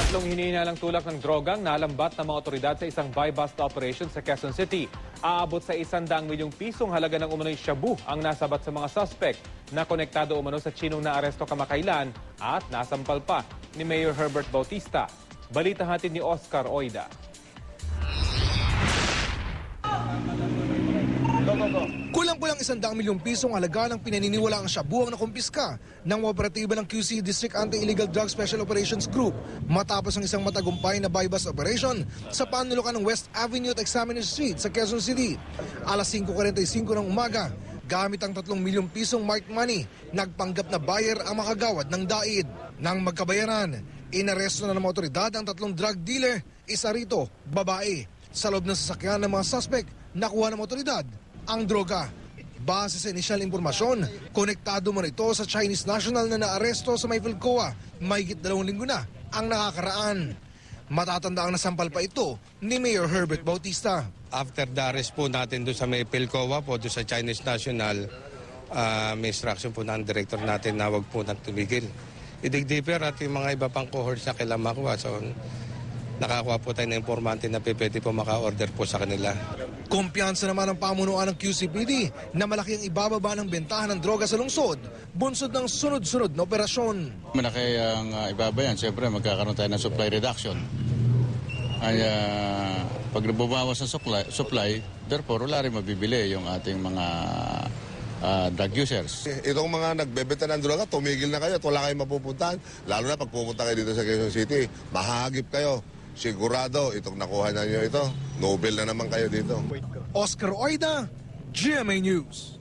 Tatlong hinihinalang tulak ng drogang nalambat ng mga otoridad sa isang buy-bust operation sa Quezon City. Aabot sa 100 milyong pisong halaga ng umano'y shabu ang nasabat sa mga suspect na konektado umano sa Chinong naaresto kamakailan at nasampal pa ni Mayor Herbert Bautista. Balita hatid ni Oscar Oida. Kulang-kulang 100 milyong pisong halaga ng pinaniniwala ang shabu ang nakumpiska ng operatiba ng QC District Anti-Illegal Drug Special Operations Group matapos ang isang matagumpay na buy-bust operation sa panulukan ng West Avenue at Examiner Street sa Quezon City. Alas 5:45 ng umaga, gamit ang 3 milyong pisong marked money, nagpanggap na buyer ang makagawad ng daid. Nang magkabayaran, inaresto na ng mga otoridad ang 3 drug dealer, isa rito, babae. Sa loob ng sasakyan ng mga suspect, nakuha ng otoridad ang droga. Base sa inisyal impormasyon, konektado man ito sa Chinese national na naaresto sa Mayfilcoa. Mahigit 2 linggo na ang nakakaraan. Matatanda ang nasampal pa ito ni Mayor Herbert Bautista. After the arrest po natin doon sa Mayfilcoa po, doon sa Chinese national, may instruction po ng director natin na wag po nang tumigil. Idig-deeper at yung mga iba pang cohorts na kailangan makuha. So, nakakuha po tayo ng informante na pwede po maka-order po sa kanila. Kumpiyansa naman ang pamunuan ng QCPD na malaki ang ibababa ng bentahan ng droga sa lungsod, bunsod ng sunod-sunod na operasyon. Malaki ang ibaba yan. Siyempre, magkakaroon tayo ng supply reduction. Ay, pag nabubawas ang supply, therefore, wala rin mabibili yung ating mga drug users. Itong mga nagbebenta ng droga, tumigil na kayo at wala kayong mapupuntahan. Lalo na pag pumunta kayo dito sa Quezon City, mahagip kayo. Sigurado, itong nakuha na nyo ito, Nobel na naman kayo dito. Oscar Oida, GMA News.